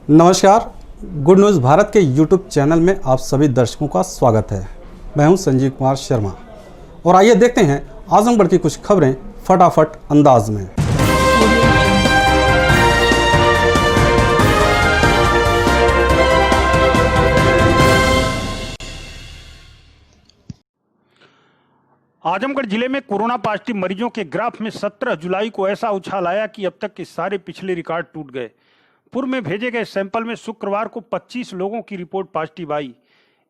नमस्कार, good news Bharat के YouTube channel में आप सभी दर्शकों का स्वागत है। मैं हूं संजीव कुमार शर्मा और आइए देखते हैं आजमगढ़ की कुछ खबरें फटाफट अंदाज में। आजमगढ़ जिले में कोरोना पॉजिटिव मरीजों के ग्राफ में 17 जुलाई को ऐसा उछाल आया कि अब तक के सारे पिछले रिकॉर्ड टूट गए। पूर्व में भेजे गए सैंपल में शुक्रवार को 25 लोगों की रिपोर्ट पॉजिटिव आई।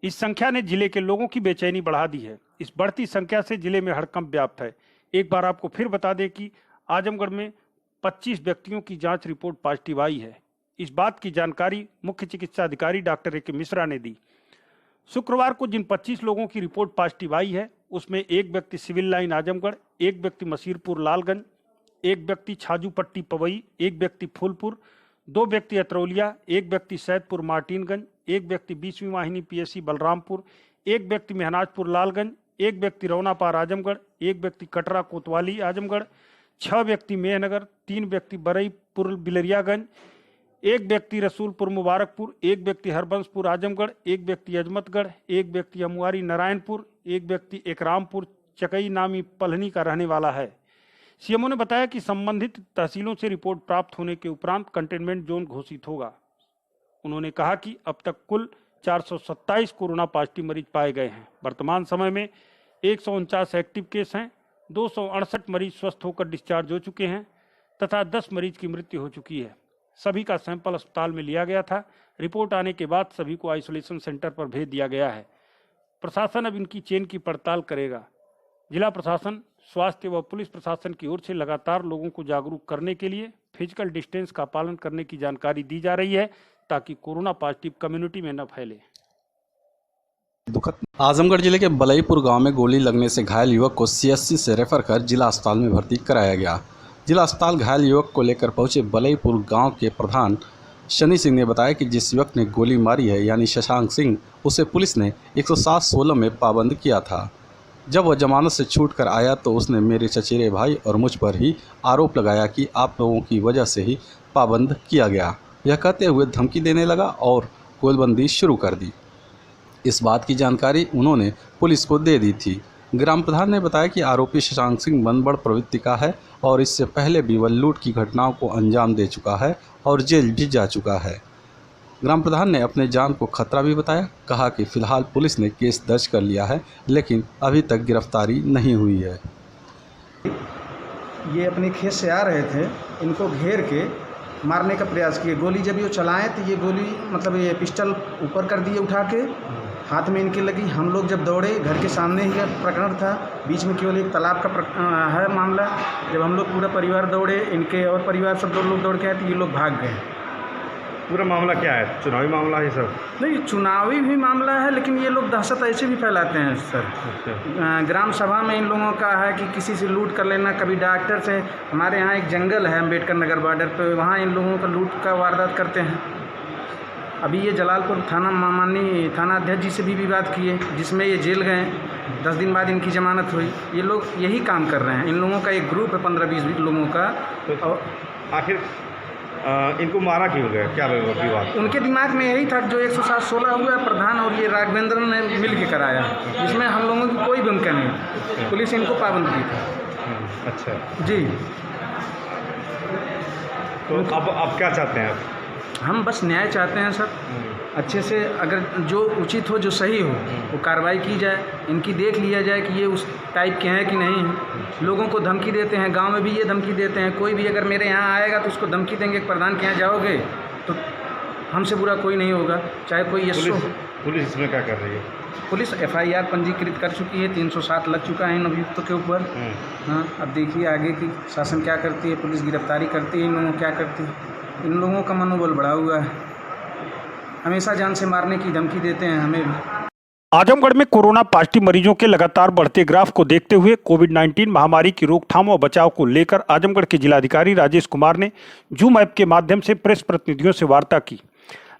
इस संख्या ने जिले के लोगों की बेचैनी बढ़ा दी है। इस बढ़ती संख्या से जिले में हड़कंप व्याप्त है। एक बार आपको फिर बता दें कि आजमगढ़ में 25 व्यक्तियों की जांच रिपोर्ट पॉजिटिव आई है। इस बात की जानकारी मुख्य चिकित्सा अधिकारी डॉक्टर ए.के. मिश्रा ने दी। शुक्रवार को जिन 25 लोगों की रिपोर्ट पॉजिटिव आई है उसमें एक व्यक्ति सिविल लाइन आजमगढ़, एक व्यक्ति मसीरपुर लालगंज, एक व्यक्ति छाजूपट्टी पवई, एक व्यक्ति फूलपुर, 2 व्यक्ति अतरौलिया, एक व्यक्ति सैदपुर मार्टिनगंज, एक व्यक्ति 20वीं वाहिनी पीएससी बलरामपुर, एक व्यक्ति मेहनाजपुर लालगंज, एक व्यक्ति रौनापार आजमगढ़, एक व्यक्ति कटरा कोतवाली आजमगढ़, 6 व्यक्ति मेहनगर, 3 व्यक्ति बरईपुर बिलरियागंज, एक व्यक्ति रसूलपुर मुबारकपुर, एक व्यक्ति हरबंसपुर आजमगढ़, एक व्यक्ति अजमतगढ़, एक व्यक्ति अमुआरी नारायणपुर, एक व्यक्ति एकरामपुर चकई नामी पलहनी का रहने वाला है। सीएमओ ने बताया कि संबंधित तहसीलों से रिपोर्ट प्राप्त होने के उपरांत कंटेनमेंट जोन घोषित होगा। उन्होंने कहा कि अब तक कुल 427 कोरोना पॉजिटिव मरीज पाए गए हैं। वर्तमान समय में 149 एक्टिव केस हैं, 268 मरीज स्वस्थ होकर डिस्चार्ज हो चुके हैं तथा 10 मरीज की मृत्यु हो चुकी है। सभी का सैंपल अस्पताल में लिया गया था। रिपोर्ट आने के बाद सभी को आइसोलेशन सेंटर पर भेज दिया गया है। प्रशासन अब इनकी चेन की पड़ताल करेगा। जिला प्रशासन, स्वास्थ्य व पुलिस प्रशासन की ओर से लगातार लोगों को जागरूक करने के लिए फिजिकल डिस्टेंस का पालन करने की जानकारी दी जा रही है ताकि कोरोना पॉजिटिव कम्युनिटी में न फैले। आजमगढ़ जिले के बलईपुर गांव में गोली लगने से घायल युवक को सीएससी से रेफर कर जिला अस्पताल में भर्ती कराया गया। जिला अस्पताल घायल युवक को लेकर पहुंचे बलईपुर गांव के प्रधान शनि सिंह ने बताया कि जिस युवक ने गोली मारी है यानी शशांक सिंह, उसे पुलिस ने 107-16 में पाबंद किया था। जब वह जमानत से छूट कर आया तो उसने मेरे चचेरे भाई और मुझ पर ही आरोप लगाया कि आप लोगों की वजह से ही पाबंद किया गया। यह कहते हुए धमकी देने लगा और गोलबंदी शुरू कर दी। इस बात की जानकारी उन्होंने पुलिस को दे दी थी। ग्राम प्रधान ने बताया कि आरोपी शशांक सिंह मनबड़ प्रवृत्ति का है और इससे पहले भी वह लूट की घटनाओं को अंजाम दे चुका है और जेल भी जा चुका है। ग्राम प्रधान ने अपने जान को खतरा भी बताया। कहा कि फिलहाल पुलिस ने केस दर्ज कर लिया है लेकिन अभी तक गिरफ्तारी नहीं हुई है। ये अपने खेत से आ रहे थे, इनको घेर के मारने का प्रयास किए। गोली जब ये चलाएं तो ये गोली मतलब ये पिस्टल ऊपर कर दिए उठा के, हाथ में इनके लगी। हम लोग जब दौड़े, घर के सामने ही का प्रकरण था, बीच में केवल एक तालाब का है मामला। जब हम लोग पूरा परिवार दौड़े, इनके और परिवार सब 2 लोग दौड़ के आए तो ये लोग भाग गए। पूरा मामला क्या है? चुनावी मामला है सब? नहीं, चुनावी भी मामला है लेकिन ये लोग दहशत ऐसे भी फैलाते हैं सर। ग्राम सभा में इन लोगों का है कि किसी से लूट कर लेना, कभी डॉक्टर से। हमारे यहाँ एक जंगल है अम्बेडकर नगर बॉर्डर पे, वहाँ इन लोगों का लूट का वारदात करते हैं। अभी ये जलालपुर थाना माननीय थाना अध्यक्ष जी से भी विवाद किए जिसमें ये जेल गए। 10 दिन बाद इनकी जमानत हुई। ये लोग यही काम कर रहे हैं। इन लोगों का एक ग्रुप है 15-20 लोगों का। और आखिर इनको मारा क्यों गया? क्या विवाद? उनके दिमाग में यही था जो 107-16 हुआ प्रधान और ये राघवेंद्र ने मिल के कराया, जिसमें हम लोगों की कोई भूमिका नहीं। पुलिस इनको पाबंद की था। अच्छा जी। तो अब क्या चाहते हैं आप? हम बस न्याय चाहते हैं सर। अच्छे से अगर जो उचित हो, जो सही हो, वो कार्रवाई की जाए। इनकी देख लिया जाए कि ये उस टाइप के हैं कि नहीं हैं। लोगों को धमकी देते हैं, गांव में भी ये धमकी देते हैं। कोई भी अगर मेरे यहाँ आएगा तो उसको धमकी देंगे कि प्रधान के यहाँ जाओगे तो हमसे बुरा कोई नहीं होगा, चाहे कोई यश हो। पुलिस इसमें क्या कर रही है? पुलिस FIR पंजीकृत कर चुकी है, 307 लग चुका है इन अभियुक्तों के ऊपर। हाँ, अब देखिए आगे की शासन क्या करती है। पुलिस गिरफ्तारी करती है, इन लोगों क्या करती है। इन लोगों का मनोबल बढ़ा हुआ है, हमेशा जान से मारने की धमकी देते हैं हमें भी। आजमगढ़ में कोरोना पॉजिटिव मरीजों के लगातार बढ़ते ग्राफ को देखते हुए कोविड-19 महामारी की रोकथाम और बचाव को लेकर आजमगढ़ के जिलाधिकारी राजेश कुमार ने जूम ऐप के माध्यम से प्रेस प्रतिनिधियों से वार्ता की।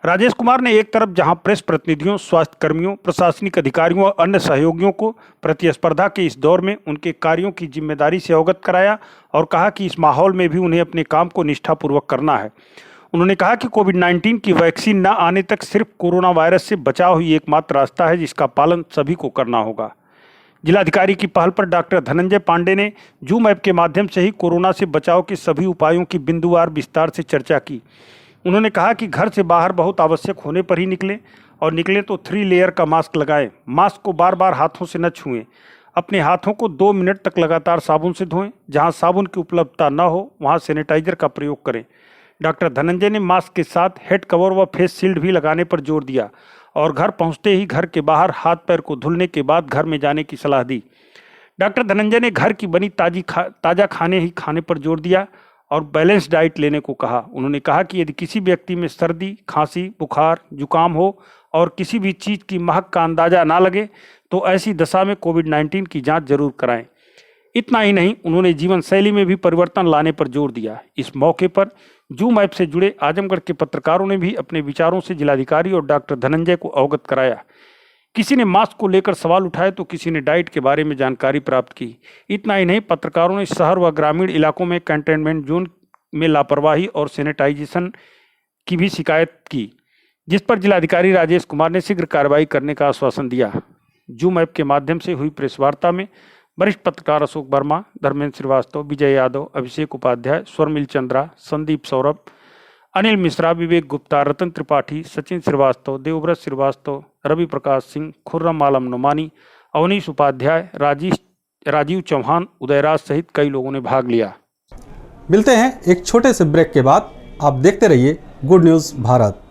राजेश कुमार ने एक तरफ जहां प्रेस प्रतिनिधियों, स्वास्थ्य कर्मियों, प्रशासनिक अधिकारियों और अन्य सहयोगियों को प्रतिस्पर्धा के इस दौर में उनके कार्यों की जिम्मेदारी से अवगत कराया और कहा कि इस माहौल में भी उन्हें अपने काम को निष्ठापूर्वक करना है। उन्होंने कहा कि कोविड-19 की वैक्सीन न आने तक सिर्फ कोरोना वायरस से बचाव ही एकमात्र रास्ता है जिसका पालन सभी को करना होगा। जिलाधिकारी की पहल पर डॉक्टर धनंजय पांडे ने जूम ऐप के माध्यम से ही कोरोना से बचाव के सभी उपायों की बिंदुवार विस्तार से चर्चा की। उन्होंने कहा कि घर से बाहर बहुत आवश्यक होने पर ही निकलें और निकले तो 3 लेयर का मास्क लगाएं। मास्क को बार बार हाथों से न छुएं। अपने हाथों को 2 मिनट तक लगातार साबुन से धोएं। जहां साबुन की उपलब्धता न हो वहां सैनिटाइजर का प्रयोग करें। डॉक्टर धनंजय ने मास्क के साथ हेड कवर व फेस शील्ड भी लगाने पर जोर दिया और घर पहुंचते ही घर के बाहर हाथ पैर को धुलने के बाद घर में जाने की सलाह दी। डॉक्टर धनंजय ने घर की बनी ताज़ा खाने ही खाने पर जोर दिया और बैलेंस डाइट लेने को कहा। उन्होंने कहा कि यदि किसी व्यक्ति में सर्दी, खांसी, बुखार, जुकाम हो और किसी भी चीज़ की महक का अंदाजा ना लगे तो ऐसी दशा में कोविड-19 की जांच जरूर कराएं। इतना ही नहीं, उन्होंने जीवन शैली में भी परिवर्तन लाने पर जोर दिया। इस मौके पर जूम ऐप से जुड़े आजमगढ़ के पत्रकारों ने भी अपने विचारों से जिलाधिकारी और डॉक्टर धनंजय को अवगत कराया। किसी ने मास्क को लेकर सवाल उठाए तो किसी ने डाइट के बारे में जानकारी प्राप्त की। इतना ही नहीं, पत्रकारों ने शहर व ग्रामीण इलाकों में कंटेनमेंट जोन में लापरवाही और सैनिटाइजेशन की भी शिकायत की, जिस पर जिलाधिकारी राजेश कुमार ने शीघ्र कार्रवाई करने का आश्वासन दिया। जूम ऐप के माध्यम से हुई प्रेस वार्ता में वरिष्ठ पत्रकार अशोक वर्मा, धर्मेंद्र श्रीवास्तव, विजय यादव, अभिषेक उपाध्याय, स्वरमिल चंद्रा, संदीप सौरभ, अनिल मिश्रा, विवेक गुप्ता, रतन त्रिपाठी, सचिन श्रीवास्तव, देवव्रत श्रीवास्तव, रवि प्रकाश सिंह, खुर्रम आलम नुमानी, अवनीश उपाध्याय, राजीव चौहान, उदयराज सहित कई लोगों ने भाग लिया। मिलते हैं एक छोटे से ब्रेक के बाद। आप देखते रहिए गुड न्यूज़ भारत।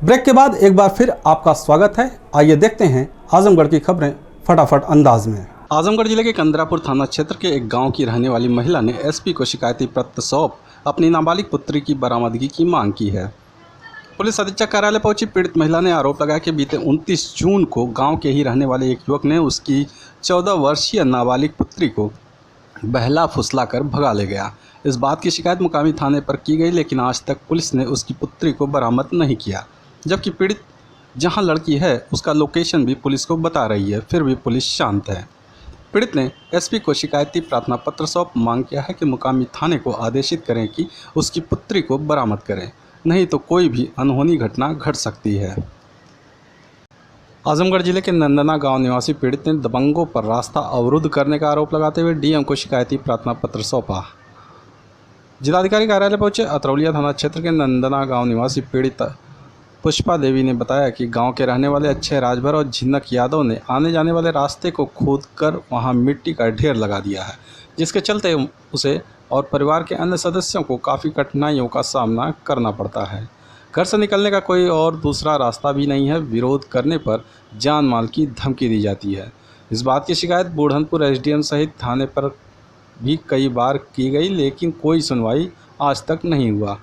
ब्रेक के बाद एक बार फिर आपका स्वागत है। आइए देखते हैं आजमगढ़ की खबरें फटाफट अंदाज में। आजमगढ़ जिले के कंदरापुर थाना क्षेत्र के एक गांव की रहने वाली महिला ने एसपी को शिकायती पत्र सौंप अपनी नाबालिग पुत्री की बरामदगी की मांग की है। पुलिस अधीक्षक कार्यालय पहुंची पीड़ित महिला ने आरोप लगाया कि बीते 29 जून को गांव के ही रहने वाले एक युवक ने उसकी 14 वर्षीय नाबालिग पुत्री को बहला फुसला कर भगा ले गया। इस बात की शिकायत मुकामी थाने पर की गई, लेकिन आज तक पुलिस ने उसकी पुत्री को बरामद नहीं किया। जबकि पीड़ित जहां लड़की है उसका लोकेशन भी पुलिस को बता रही है, फिर भी पुलिस शांत है। पीड़ित ने एसपी को शिकायती प्रार्थना पत्र सौंप मांग किया है कि मुकामी थाने को आदेशित करें कि उसकी पुत्री को बरामद करें, नहीं तो कोई भी अनहोनी घटना घट सकती है। आजमगढ़ जिले के नंदना गांव निवासी पीड़ित ने दबंगों पर रास्ता अवरुद्ध करने का आरोप लगाते हुए डीएम को शिकायती प्रार्थना पत्र सौंपा। जिलाधिकारी कार्यालय पहुंचे अतरौलिया थाना क्षेत्र के नंदना गांव निवासी पीड़ित पुष्पा देवी ने बताया कि गांव के रहने वाले अक्षय राजभर और झिनक यादव ने आने जाने वाले रास्ते को खोदकर वहां मिट्टी का ढेर लगा दिया है, जिसके चलते उसे और परिवार के अन्य सदस्यों को काफ़ी कठिनाइयों का सामना करना पड़ता है। घर से निकलने का कोई और दूसरा रास्ता भी नहीं है। विरोध करने पर जान माल की धमकी दी जाती है। इस बात की शिकायत बूढ़नपुर एसडीएम सहित थाने पर भी कई बार की गई, लेकिन कोई सुनवाई आज तक नहीं हुआ।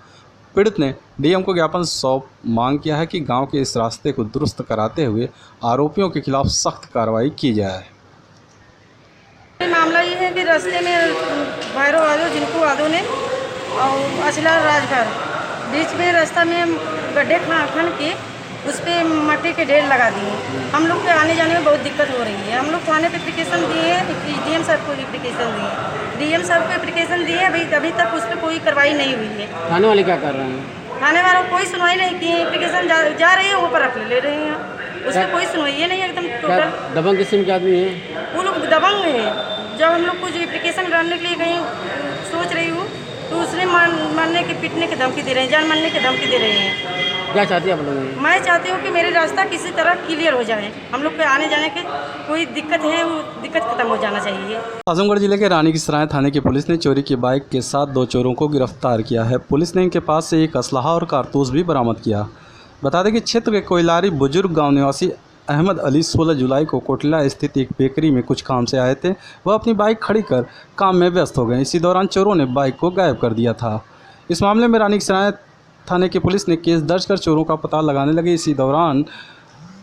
पीड़ित ने डीएम को ज्ञापन सौंप मांग किया है कि गांव के इस रास्ते को दुरुस्त कराते हुए आरोपियों के खिलाफ सख्त कार्रवाई की जाए। मामला ये है कि रास्ते में भैरव यादव, जिनको यादव ने और अचला राजभर बीच में रास्ता में गड्ढे खन के उस पर मट्टी के ढेर लगा दिए। हम लोग के आने जाने में बहुत दिक्कत हो रही है। हम लोग थाने पे एप्लीकेशन दिए हैं, डीएम साहब को एप्लीकेशन दिए, डीएम साहब को एप्लीकेशन दिए, अभी तक उस पर कोई कार्रवाई नहीं हुई है। थाने वाले क्या कर रहे हैं? थाने वालों कोई सुनवाई नहीं की है। एप्लीकेशन जा रही है, वो पर रख ले रहे हैं, उस पर कोई सुनवाई नहीं। एकदम टोटल दबंग किस्म के आदमी है, वो लोग दबंग है। जब हम लोग कुछ एप्लीकेशन डालने के लिए कहीं सोच रही हूँ तो उसने मारने के पीटने की धमकी दे रहे हैं, जान मारने की धमकी दे रहे हैं। क्या चाहती है आप लोग? मैं चाहती हूँ कि मेरे रास्ता किसी तरह क्लियर हो जाए। हम लोग पे आने जाने के कोई दिक्कत है, वो दिक्कत खत्म हो जाना चाहिए। आजमगढ़ जिले के रानी की सराय थाने की पुलिस ने चोरी की बाइक के साथ 2 चोरों को गिरफ्तार किया है। पुलिस ने इनके पास से एक असलाहा और कारतूस भी बरामद किया। बता दें कि क्षेत्र के कोयलारी बुजुर्ग गाँव निवासी अहमद अली 16 जुलाई को कोटला स्थित एक बेकरी में कुछ काम से आए थे। वह अपनी बाइक खड़ी कर काम में व्यस्त हो गए। इसी दौरान चोरों ने बाइक को गायब कर दिया था। इस मामले में रानी की सराय थाने की पुलिस ने केस दर्ज कर चोरों का पता लगाने लगी। इसी दौरान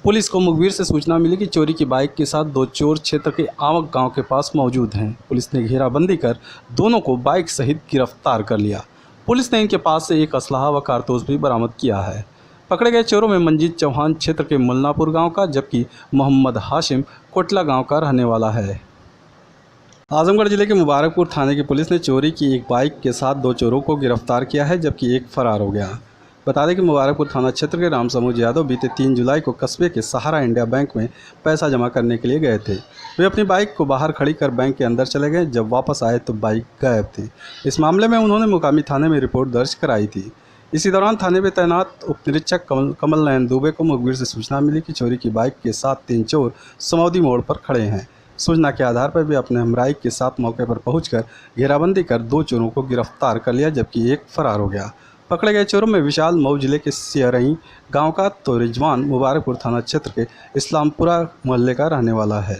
पुलिस को मुखबिर से सूचना मिली कि चोरी की बाइक के साथ 2 चोर क्षेत्र के आवक गांव के पास मौजूद हैं। पुलिस ने घेराबंदी कर दोनों को बाइक सहित गिरफ्तार कर लिया। पुलिस ने इनके पास से एक असलाहा व कारतूस भी बरामद किया है। पकड़े गए चोरों में मंजीत चौहान क्षेत्र के मुल्लापुर गांव का, जबकि मोहम्मद हाशिम कोटला गांव का रहने वाला है। आजमगढ़ जिले के मुबारकपुर थाने की पुलिस ने चोरी की एक बाइक के साथ 2 चोरों को गिरफ्तार किया है, जबकि एक फरार हो गया। बता दें कि मुबारकपुर थाना क्षेत्र के राम समूह यादव बीते 3 जुलाई को कस्बे के सहारा इंडिया बैंक में पैसा जमा करने के लिए गए थे। वे अपनी बाइक को बाहर खड़ी कर बैंक के अंदर चले गए। जब वापस आए तो बाइक गायब थी। इस मामले में उन्होंने मुकामी थाने में रिपोर्ट दर्ज कराई थी। इसी दौरान थाने में तैनात उप निरीक्षक कमल नयन दुबे को मुखबिर से सूचना मिली कि चोरी की बाइक के साथ 3 चोर समौदी मोड़ पर खड़े हैं। सूचना के आधार पर वे अपने हमराई के साथ मौके पर पहुंचकर घेराबंदी कर 2 चोरों को गिरफ्तार कर लिया, जबकि एक फरार हो गया। पकड़े गए चोरों में विशाल मऊ जिले के सियरई गांव का तो रिजवान मुबारकपुर थाना क्षेत्र के इस्लामपुरा मोहल्ले का रहने वाला है।